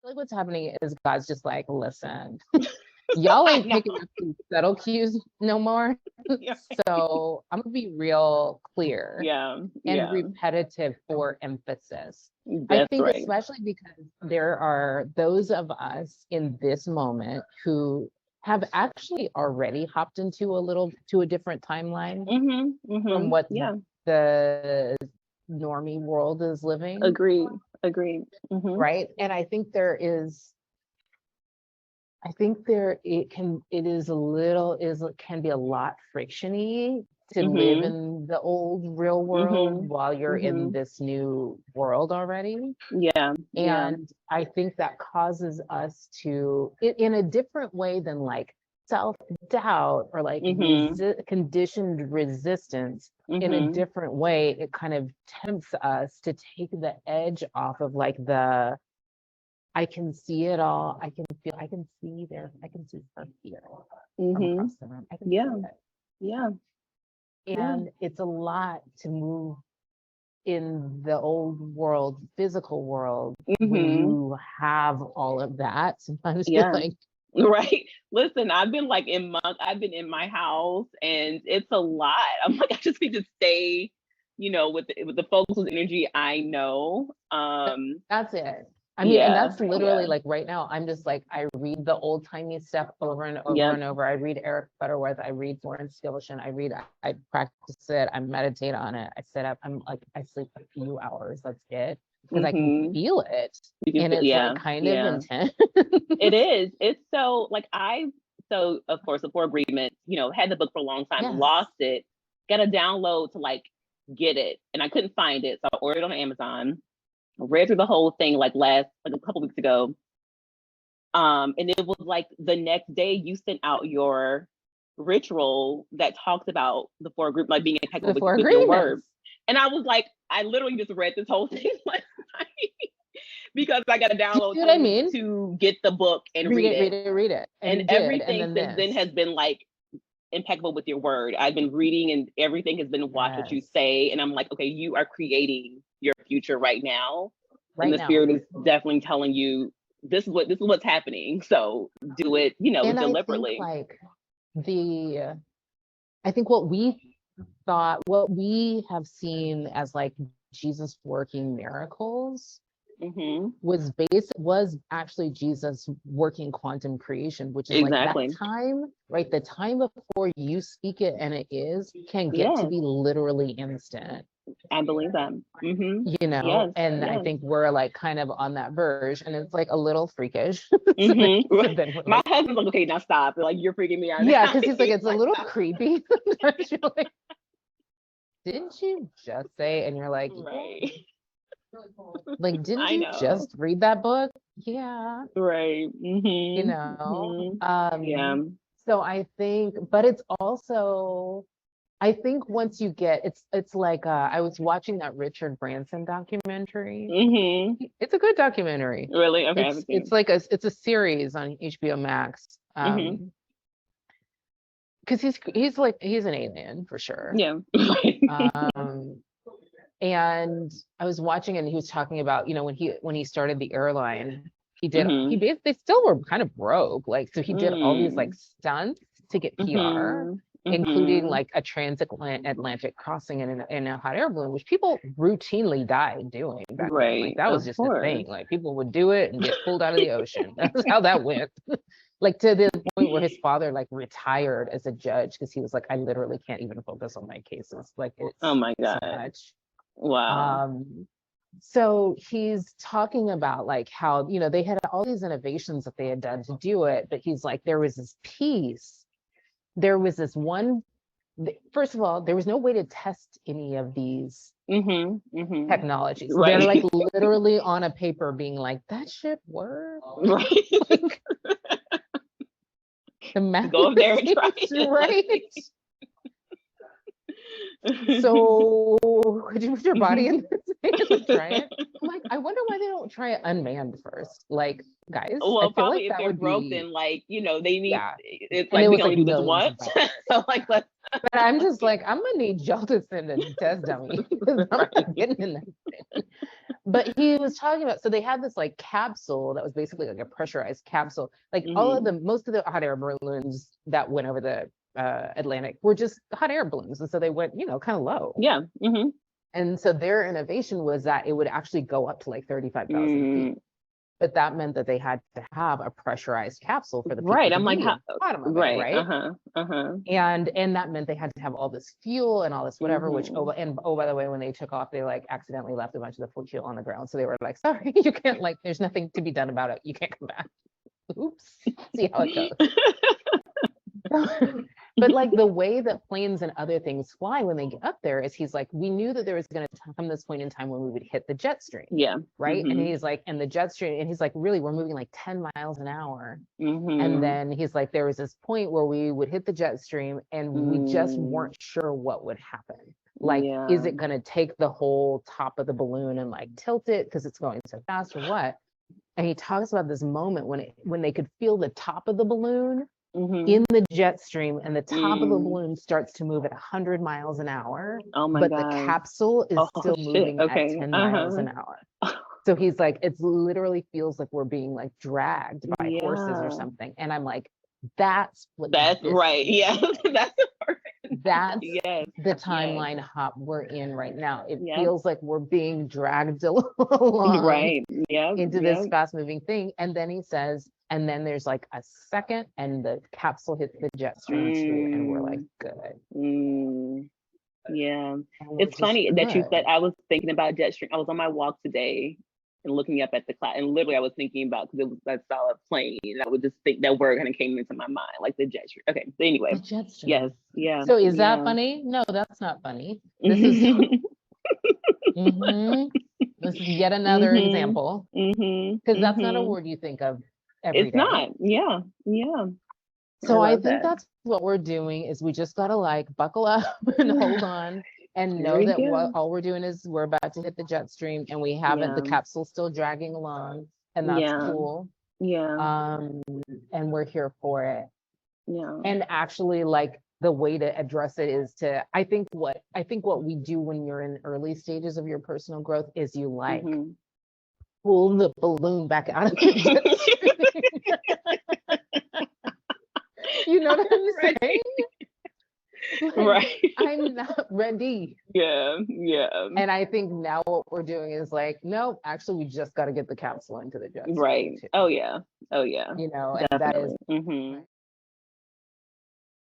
like what's happening is God's just like, listen, y'all ain't picking up these subtle cues no more. So I'm gonna be real clear and repetitive for emphasis. I think especially because there are those of us in this moment who have actually already hopped into a different timeline from what the normie world is living. Agreed. Right. And I think it can be a lot frictiony to live in the old real world while you're in this new world already. And I think that causes us to, in a different way than like self-doubt or like conditioned resistance, in a different way, it kind of tempts us to take the edge off of like I can see it all. I can see her here across the room. I can see it. And it's a lot to move in the old world, physical world, when you have all of that. Sometimes you're like, right. Listen, I've been in my house and it's a lot. I'm like, I just need to stay, with the folks with energy I know. That's it. I mean, and that's literally like right now, I'm just like, I read the old timey stuff over and over and over. I read Eric Butterworth, I read Florence Scotian, I practice it, I meditate on it, I sit up, I sleep a few hours, that's it. Because I can feel it. And it's like kind of intense. It is. It's so like so of course, the 4 Agreements, had the book for a long time, lost it, got a download to like get it. And I couldn't find it. So I ordered it on Amazon. Read through the whole thing like a couple weeks ago. And it was like the next day you sent out your ritual that talks about the 4 Agreements, like being impeccable with your words. And I was like, I literally just read this whole thing last night because I got a download to get the book and read it. And everything since then has been like impeccable with your word. I've been reading and everything has been watch what you say. And I'm like, okay, you are creating your future right now. And the spirit is definitely telling you this is what's happening. So do it, deliberately. I think what we have seen as like Jesus working miracles was actually Jesus working quantum creation, which is like that time, right? The time before you speak it and it can get to be literally instant. I believe that. I think we're like kind of on that verge, and it's like a little freakish. My husband's like, okay, now stop. Like, you're freaking me out. Yeah, because he's like, it's a little creepy. Like, didn't you just say? And you're like, right. Like, didn't you just read that book? Yeah. Right. So I think, but it's also, I think once you get, it's like, I was watching that Richard Branson documentary. It's a good documentary. Really? Okay. It's like it's a series on HBO Max. Because he's an alien for sure. Yeah. And I was watching and he was talking about, when he started the airline, they still were kind of broke. Like, so he did all these like stunts to get PR, including like a transatlantic crossing in a hot air balloon, which people routinely died doing back then. Like, that was just a thing. Like, people would do it and get pulled out of the ocean. That's how that went. Like, to the point where his father like retired as a judge because he was like, I literally can't even focus on my cases. Like, it's oh my God. So much. Wow. So he's talking about like how, they had all these innovations that they had done to do it, but he's like, there was this piece, there was this one, first of all, there was no way to test any of these technologies. Right. They're like literally on a paper being like, that shit works. Right. Like, the go there and try it. Right. So could you put your body in this thing and try it? I'm like, I wonder why they don't try it unmanned first. Like, guys, Well, I feel probably like if that they're would broke, be, then like, you know, they need, yeah. it's And like, it we was can only like do this millions once. of dollars. So like, let's. But I'm just like, I'm gonna need y'all to send a test dummy because I'm not getting in that thing. But he was talking about, so they had this like capsule that was basically like a pressurized capsule. Like most of the hot air balloons that went over the Atlantic were just hot air balloons. And so they went, you know, kind of low. Yeah. And so their innovation was that it would actually go up to like 35,000 feet. But that meant that they had to have a pressurized capsule for the people Right. to I'm like, be how, at the bottom of right. it, right? And that meant they had to have all this fuel and all this whatever, which, by the way, when they took off, they like accidentally left a bunch of the fuel on the ground. So they were like, sorry, you can't, like, there's nothing to be done about it. You can't come back. Oops. See how it goes. But like the way that planes and other things fly when they get up there is, he's like, we knew that there was going to come this point in time when we would hit the jet stream. Yeah. Right. And he's like, and the jet stream, and he's like, really, we're moving like 10 miles an hour. And then he's like, there was this point where we would hit the jet stream and we just weren't sure what would happen. Like, is it going to take the whole top of the balloon and like tilt it because it's going so fast or what? And he talks about this moment when they could feel the top of the balloon in the jet stream, and the top of the balloon starts to move at 100 miles an hour. Oh my but God. the capsule is still moving at 10 miles an hour. So he's like, it literally feels like we're being like dragged by horses or something. And I'm like, that's right. Yeah. That's perfect. That's the timeline hop we're in right now. It feels like we're being dragged along into this fast moving thing. And then he says, and then there's like a second and the capsule hits the jet stream too. And we're like, good. Yeah. It's funny that you said, I was thinking about jet stream. I was on my walk today and looking up at the cloud, and literally I was thinking about, because I saw a plane and I would just think that word kind of came into my mind, like the jet stream. Okay, so anyway, the jet stream. Yes, yeah. So is that funny? No, that's not funny. This is this is yet another example, because that's not a word you think of every day. It's not. Yeah. So I think that's what we're doing, is we just gotta like buckle up and hold on. And know that all we're doing is we're about to hit the jet stream, and we haven't, the capsule's still dragging along, and that's cool. And we're here for it. And actually, like, the way to address it is to, I think what we do when you're in early stages of your personal growth is you like pull the balloon back out of the jet stream. You know what I'm saying? Like, I'm not ready. Yeah. And I think now what we're doing is like, no, actually, we just got to get the capsule into the jet stream. Right. Too. Oh yeah. You know, and that is